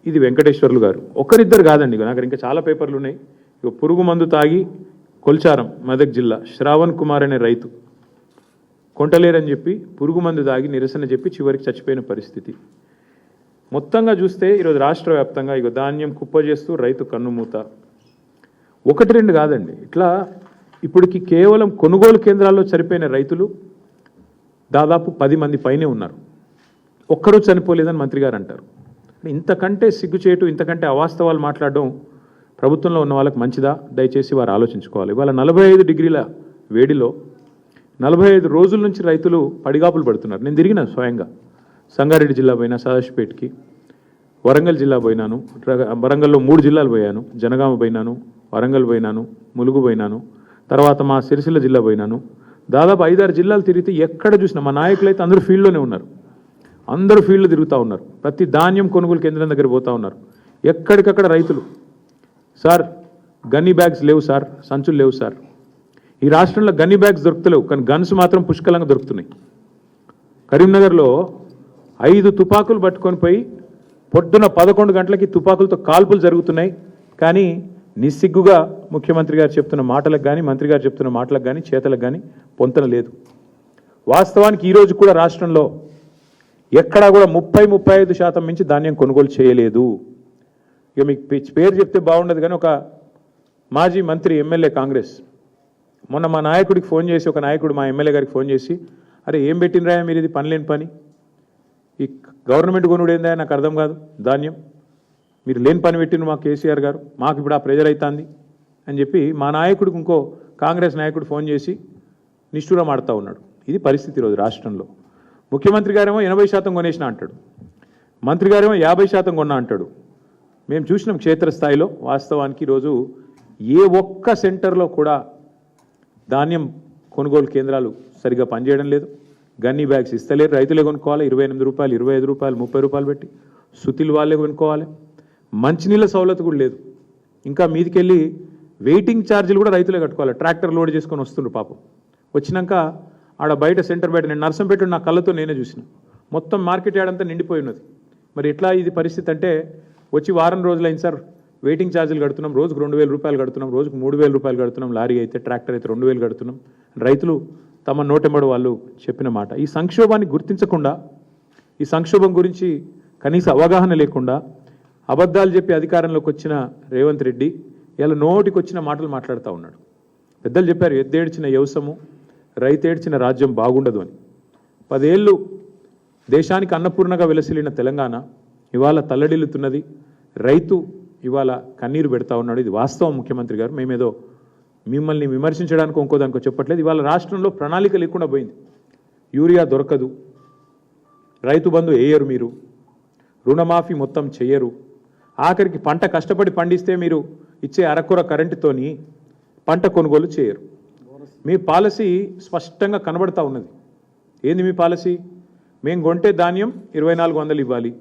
ఇది వెంకటేశ్వర్లు గారు. ఒకరిద్దరు కాదండి, నాకు ఇంకా చాలా పేపర్లు ఉన్నాయి. ఇక పురుగు మందు తాగి కొల్చారం మెదక్ జిల్లా శ్రావణ్ కుమార్ అనే రైతు కొంటలేరని చెప్పి పురుగు మందు తాగి నిరసన చెప్పి చివరికి చచ్చిపోయిన పరిస్థితి. మొత్తంగా చూస్తే ఈరోజు రాష్ట్ర వ్యాప్తంగా ఇక ధాన్యం కుప్ప చేస్తూ రైతు కన్నుమూత. ఒకటి రెండు కాదండి, ఇట్లా ఇప్పటికి కేవలం కొనుగోలు కేంద్రాల్లో చనిపోయిన రైతులు దాదాపు 10 మంది పైనే ఉన్నారు. ఒక్కరూ చనిపోలేదని మంత్రి గారు అంటారు. ఇంతకంటే సిగ్గుచేటు, ఇంతకంటే అవాస్తవాలు మాట్లాడడం ప్రభుత్వంలో ఉన్న వాళ్ళకి మంచిదా? దయచేసి వారు ఆలోచించుకోవాలి. ఇవాళ 45 డిగ్రీల వేడిలో 45 రోజుల నుంచి రైతులు పడిగాపులు పడుతున్నారు. నేను తిరిగిన స్వయంగా సంగారెడ్డి జిల్లా పోయినా, సదాశివపేటకి, వరంగల్ జిల్లా పోయినాను, వరంగల్లో 3 జిల్లాలు పోయాను, జనగామ పోయినాను, వరంగల్ పోయినాను, ములుగు పోయినాను, తర్వాత మా సిరిసిల్ల జిల్లా పోయినాను. దాదాపు 5-6 జిల్లాలు తిరిగితే ఎక్కడ చూసినా మా నాయకులు అయితే అందరూ ఫీల్డ్లోనే ఉన్నారు. అందరూ ఫీల్డ్లో తిరుగుతూ ఉన్నారు. ప్రతి ధాన్యం కొనుగోలు కేంద్రం దగ్గర పోతూ ఉన్నారు. ఎక్కడికక్కడ రైతులు, సార్ గన్నీ బ్యాగ్స్ లేవు సార్, సంచులు లేవు సార్. ఈ రాష్ట్రంలో గన్నీ బ్యాగ్స్ దొరుకుతలేవు, కానీ గన్స్ మాత్రం పుష్కలంగా దొరుకుతున్నాయి. కరీంనగర్లో 5 తుపాకులు పట్టుకొని పోయి పొద్దున 11 గంటలకి తుపాకులతో కాల్పులు జరుగుతున్నాయి. కానీ నిస్సిగ్గుగా ముఖ్యమంత్రి గారు చెప్తున్న మాటలకు కానీ, మంత్రి గారు చెప్తున్న మాటలకు కానీ, చేతలకు కానీ పొంతన లేదు. వాస్తవానికి ఈరోజు కూడా రాష్ట్రంలో ఎక్కడా కూడా 30-35% మించి ధాన్యం కొనుగోలు చేయలేదు. ఇక మీకు పేరు చెప్తే బాగుండదు, కానీ ఒక మాజీ మంత్రి, ఎమ్మెల్యే, కాంగ్రెస్, మొన్న మా నాయకుడికి ఫోన్ చేసి, ఒక నాయకుడు మా ఎమ్మెల్యే గారికి ఫోన్ చేసి, అరే ఏం పెట్టినరా మీరు, ఇది పనిలేని పని, ఈ గవర్నమెంట్ కొనుడు ఏందా నాకు అర్థం కాదు, ధాన్యం మీరు లేని పని పెట్టిన మా కేసీఆర్ గారు, మాకు ఇప్పుడు ఆ ప్రెజర్ అవుతుంది అని చెప్పి మా నాయకుడికి ఇంకో కాంగ్రెస్ నాయకుడు ఫోన్ చేసి నిష్ఠూరం ఆడుతూ ఉన్నాడు. ఇది పరిస్థితి ఈరోజు రాష్ట్రంలో. ముఖ్యమంత్రి గారేమో 80% కొనేసిన అంటాడు, మంత్రి గారేమో 50% కొన్నా అంటాడు. మేము చూసినాం క్షేత్రస్థాయిలో. వాస్తవానికి ఈరోజు ఏ ఒక్క సెంటర్లో కూడా ధాన్యం కొనుగోలు కేంద్రాలు సరిగా పనిచేయడం లేదు. గన్నీ బ్యాగ్స్ ఇస్తలేరు, రైతులే కొనుక్కోవాలి. 28 రూపాయలు, 25 రూపాయలు, 30 రూపాయలు పెట్టి సుతిలు వాళ్ళే కొనుక్కోవాలి. మంచినీళ్ళ సౌలత్ కూడా లేదు. ఇంకా మీదికెళ్ళి వెయిటింగ్ ఛార్జీలు కూడా రైతులే కట్టుకోవాలి. ట్రాక్టర్ లోడ్ చేసుకొని వస్తుండ్రు పాపం. వచ్చినాక ఆడ బయట సెంటర్ బయట, నేను నర్సంపేట నా కళ్ళతో నేనే చూసిన, మొత్తం మార్కెట్ యార్డ్ అంతా నిండిపోయి ఉన్నది. మరి ఎట్లా ఇది పరిస్థితి అంటే, వచ్చి వారం రోజులైంది సార్, వెయిటింగ్ ఛార్జీలు కడుతున్నాం, రోజుకు 2000 రూపాయలు కడుతున్నాం, రోజుకు 3000 రూపాయలు కడుతున్నాం, లారీ అయితే, ట్రాక్టర్ అయితే 2000 కడుతున్నాం. రైతులు తమ నోటెంబడి వాళ్ళు చెప్పిన మాట. ఈ సంక్షోభాన్ని గుర్తించకుండా, ఈ సంక్షోభం గురించి కనీస అవగాహన లేకుండా అబద్ధాలు చెప్పి అధికారంలోకి వచ్చిన రేవంత్ రెడ్డి ఇలా నోటికి వచ్చిన మాటలు మాట్లాడుతూ ఉన్నాడు. పెద్దలు చెప్పారు, ఎద్దేడ్చిన యవసము, రైతేడ్చిన రాజ్యం బాగుండదు అని. 10 ఏళ్ళు దేశానికి అన్నపూర్ణగా వెలసిల్లిన తెలంగాణ ఇవాళ తల్లడిల్లుతున్నది. రైతు ఇవాళ కన్నీరు పెడతా ఉన్నాడు. ఇది వాస్తవం ముఖ్యమంత్రి గారు. మేమేదో మిమ్మల్ని విమర్శించడానికి ఇంకోదానికో చెప్పట్లేదు. ఇవాళ రాష్ట్రంలో ప్రణాళిక లేకుండా పోయింది. యూరియా దొరకదు, రైతు బంధు వేయరు, మీరు రుణమాఫీ మొత్తం చెయ్యరు, ఆఖరికి పంట కష్టపడి పండిస్తే మీరు ఇచ్చే అరకొర కరెంటుతోని పంట కొనుగోలు చేయరు. మీ పాలసీ స్పష్టంగా కనబడతా ఉన్నది. ఏంది మీ పాలసీ? మేము కొంటే ధాన్యం 2400 ఇవ్వాలి,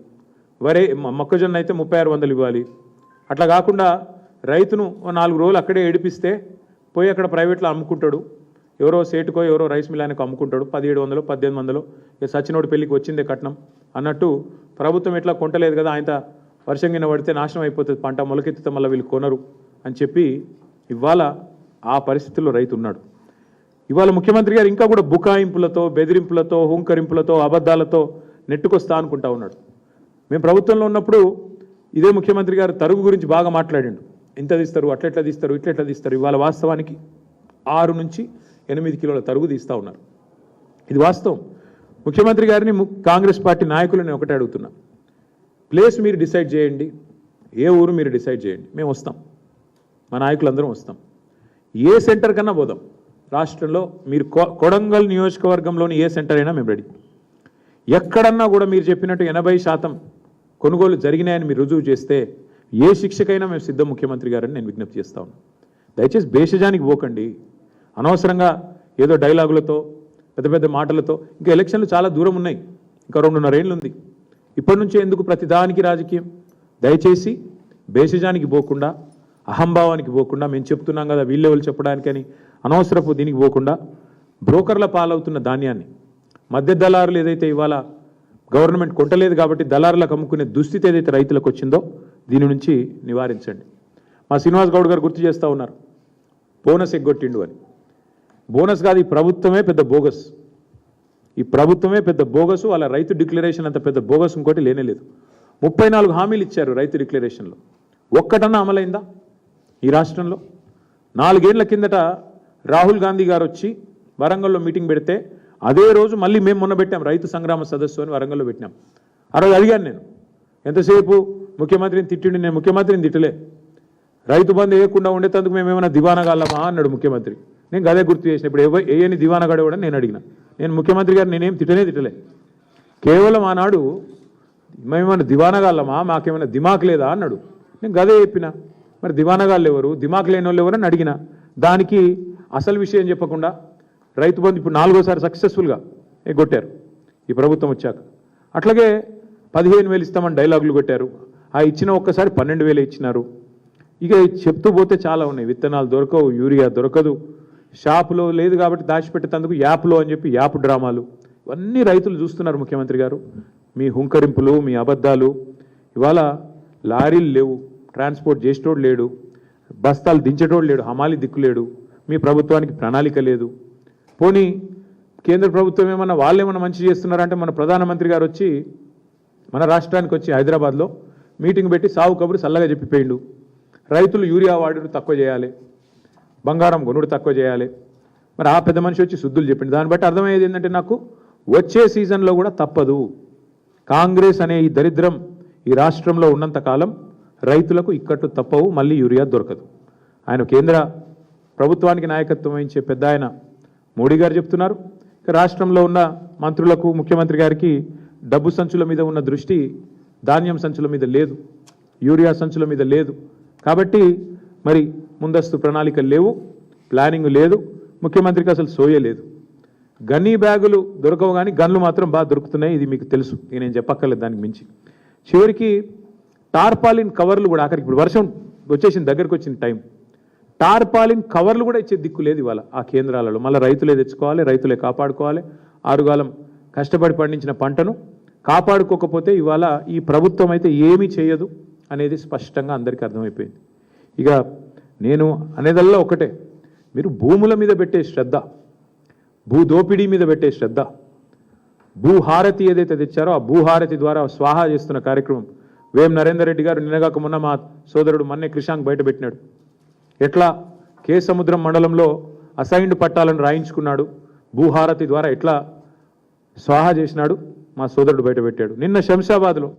వరే మొక్కజొన్న అయితే 3600 ఇవ్వాలి. అట్లా కాకుండా రైతును 4 రోజులు అక్కడే ఏడిపిస్తే పోయి అక్కడ ప్రైవేట్లో అమ్ముకుంటాడు. ఎవరో సేటుకో ఎవరో రైస్ మిల్లానికి అమ్ముకుంటాడు. 1700, 1800 సచినోడి పెళ్లికి వచ్చిందే కట్నం అన్నట్టు. ప్రభుత్వం ఎట్లా కొంటలేదు కదా, ఆయన వర్షం కింద పడితే నాశనం అయిపోతుంది పంట, మొలకెత్తితే మళ్ళీ వీళ్ళు కొనరు అని చెప్పి ఇవాళ ఆ పరిస్థితుల్లో రైతు ఉన్నాడు. ఇవాళ ముఖ్యమంత్రి గారు ఇంకా కూడా బుకాయింపులతో, బెదిరింపులతో, హుంకరింపులతో, అబద్ధాలతో నెట్టుకొస్తా అనుకుంటా ఉన్నాడు. మేము ప్రభుత్వంలో ఉన్నప్పుడు ఇదే ముఖ్యమంత్రి గారు తరుగు గురించి బాగా మాట్లాడిండు. ఇంత తీస్తారు, అట్లెట్లా తీస్తారు, ఇట్లెట్లా తీస్తారు. ఇవాళ వాస్తవానికి 6 నుంచి 8 కిలోల తరుగు తీస్తూ ఉన్నారు. ఇది వాస్తవం. ముఖ్యమంత్రి గారిని, కాంగ్రెస్ పార్టీ నాయకులు నేను ఒకటే అడుగుతున్నా, ప్లేస్ మీరు డిసైడ్ చేయండి, ఏ ఊరు మీరు డిసైడ్ చేయండి, మేము వస్తాం, మా నాయకులందరం వస్తాం. ఏ సెంటర్ కన్నా పోదాం రాష్ట్రంలో. మీరు కొడంగల్ నియోజకవర్గంలోని ఏ సెంటర్ అయినా మేము రెడీ. ఎక్కడన్నా కూడా మీరు చెప్పినట్టు 80% కొనుగోలు జరిగినాయని మీరు రుజువు చేస్తే ఏ శిక్షకైనా మేము సిద్ధం ముఖ్యమంత్రి గారని నేను విజ్ఞప్తి చేస్తా ఉన్నాను. దయచేసి భేషజానికి పోకండి. అనవసరంగా ఏదో డైలాగులతో, పెద్ద పెద్ద మాటలతో. ఇంకా ఎలక్షన్లు చాలా దూరం ఉన్నాయి, ఇంకా 2.5 ఏళ్ళు ఉంది. ఇప్పటి నుంచే ఎందుకు ప్రతిదానికి రాజకీయం? దయచేసి భేషజానికి పోకుండా, అహంభావానికి పోకుండా, మేము చెప్తున్నాం కదా వీళ్ళెవరు చెప్పడానికని అనవసరపు దీనికి పోకుండా, బ్రోకర్ల పాలవుతున్న ధాన్యాన్ని, మధ్య దళారులు ఏదైతే ఇవాళ గవర్నమెంట్ కొంటలేదు కాబట్టి దళారులకు అమ్ముకునే దుస్థితి ఏదైతే రైతులకు వచ్చిందో దీని నుంచి నివారించండి. మా శ్రీనివాస్ గౌడ్ గారు గుర్తు చేస్తూ ఉన్నారు బోనస్ ఎగ్గొట్టిండు అని. బోనస్ కాదు, ఈ ప్రభుత్వమే పెద్ద బోగస్. ఈ ప్రభుత్వమే పెద్ద బోగసు. వాళ్ళ రైతు డిక్లరేషన్ అంత పెద్ద బోగస్ ఇంకోటి లేనేలేదు. 34 హామీలు ఇచ్చారు రైతు డిక్లరేషన్లో. ఒక్కటన్నా అమలైందా ఈ రాష్ట్రంలో? 4 ఏళ్ల కిందట రాహుల్ గాంధీ గారు వచ్చి వరంగల్లో మీటింగ్ పెడితే అదే రోజు మళ్ళీ మేము మొన్న పెట్టాం రైతు సంగ్రామ సదస్సు అని వరంగల్లో పెట్టినాం. ఆ రోజు అడిగాను నేను, ఎంతసేపు ముఖ్యమంత్రిని తిట్టిండి. నేను ముఖ్యమంత్రిని తిట్టలే. రైతు బంధు వేయకుండా ఉండేందుకు మేము ఏమైనా దివానగాళ్ళమా అన్నాడు ముఖ్యమంత్రి. నేను అదే గుర్తు చేసిన. ఇప్పుడు ఏని దివానగాడు కూడా నేను అడిగిన. నేను ముఖ్యమంత్రి గారు నేనేం తిట్టలే. కేవలం ఆనాడు మేమేమైనా దివానగాళ్ళమా, మాకేమైనా దిమాక్ లేదా అన్నాడు. నేను గదే చెప్పిన. మరి దివానగాళ్ళు ఎవరు, దిమాక్ లేని వాళ్ళు ఎవరు అని అడిగిన. దానికి అసలు విషయం చెప్పకుండా రైతు బంధు ఇప్పుడు 4వ సారి సక్సెస్ఫుల్గా ఎగ్గొట్టారు ఈ ప్రభుత్వం వచ్చాక. అట్లాగే 15,000 ఇస్తామని డైలాగులు కొట్టారు. ఆ ఇచ్చిన ఒక్కసారి 12,000 ఇచ్చినారు. ఇక చెప్తూ పోతే చాలా ఉన్నాయి. విత్తనాలు దొరకవు, యూరియా దొరకదు, షాపులో లేదు కాబట్టి దాచిపెట్టేందుకు యాప్లో అని చెప్పి యాప్ డ్రామాలు. ఇవన్నీ రైతులు చూస్తున్నారు ముఖ్యమంత్రి గారు. మీ హుంకరింపులు, మీ అబద్ధాలు. ఇవాళ లారీలు లేవు, ట్రాన్స్పోర్ట్ చేసేటోడు లేడు, బస్తాలు దించేటోడు లేడు, హమాలి దిక్కు లేడు. మీ ప్రభుత్వానికి ప్రణాళిక లేదు. పోనీ కేంద్ర ప్రభుత్వం ఏమన్నా వాళ్ళు ఏమన్నా మంచి చేస్తున్నారంటే మన ప్రధానమంత్రి గారు వచ్చి మన రాష్ట్రానికి వచ్చి హైదరాబాద్లో మీటింగ్ పెట్టి సాగు కబురు చల్లగా చెప్పిపోయిండు. రైతులు యూరియా వాడుడు తక్కువ చేయాలి, బంగారం కొనుడు తక్కువ చేయాలి. మరి ఆ పెద్ద మనిషి వచ్చి శుద్ధులు చెప్పింది. దాన్ని బట్టి అర్థమయ్యేది ఏంటంటే నాకు వచ్చే సీజన్లో కూడా తప్పదు. కాంగ్రెస్ అనే ఈ దరిద్రం ఈ రాష్ట్రంలో ఉన్నంత కాలం రైతులకు ఇక్కట్టు తప్పవు, మళ్ళీ యూరియా దొరకదు. ఆయన కేంద్ర ప్రభుత్వానికి నాయకత్వం వహించే పెద్ద ఆయన మోడీ గారు చెప్తున్నారు. ఇక రాష్ట్రంలో ఉన్న మంత్రులకు, ముఖ్యమంత్రి గారికి డబ్బు సంచుల మీద ఉన్న దృష్టి ధాన్యం సంచుల మీద లేదు, యూరియా సంచుల మీద లేదు. కాబట్టి మరి ముందస్తు ప్రణాళికలు లేవు, ప్లానింగ్ లేదు, ముఖ్యమంత్రికి అసలు సోయలేదు. గన్నీ బ్యాగులు దొరకవు కానీ గన్లు మాత్రం బాగా దొరుకుతున్నాయి. ఇది మీకు తెలుసు, నేను చెప్పక్కర్లేదు దానికి మించి. చివరికి టార్పాలిన్ కవర్లు కూడా ఆఖరికి ఇప్పుడు వర్షం వచ్చేసింది, దగ్గరకు వచ్చిన టైం, టార్పాలిన్ కవర్లు కూడా ఇచ్చే దిక్కు లేదు ఇవాళ ఆ కేంద్రాలలో. మళ్ళీ రైతులే తెచ్చుకోవాలి, రైతులే కాపాడుకోవాలి. ఆరుగాలం కష్టపడి పండించిన పంటను కాపాడుకోకపోతే ఇవాళ ఈ ప్రభుత్వం అయితే ఏమీ చేయదు అనేది స్పష్టంగా అందరికీ అర్థమైపోయింది. ఇక నేను అనేదల్లా ఒకటే, మీరు భూముల మీద పెట్టే శ్రద్ధ, భూదోపిడీ మీద పెట్టే శ్రద్ధ, భూహారతి ఏదైతే తెచ్చారో ఆ భూహారతి ద్వారా స్వాహా చేస్తున్న కార్యక్రమం వేం నరేందర్ రెడ్డి గారు నిన్నగాక మొన్న మా సోదరుడు మన్నే క్రిషాంక్ బయటపెట్టినాడు. ఎట్లా కే సముద్రం మండలంలో అసైన్డ్ పట్టాలను రాయించుకున్నాడు, భూహారతి ద్వారా ఎట్లా స్వాహా చేసినాడు మా సోదరుడు బయటపెట్టాడు. నిన్న శంషాబాద్లో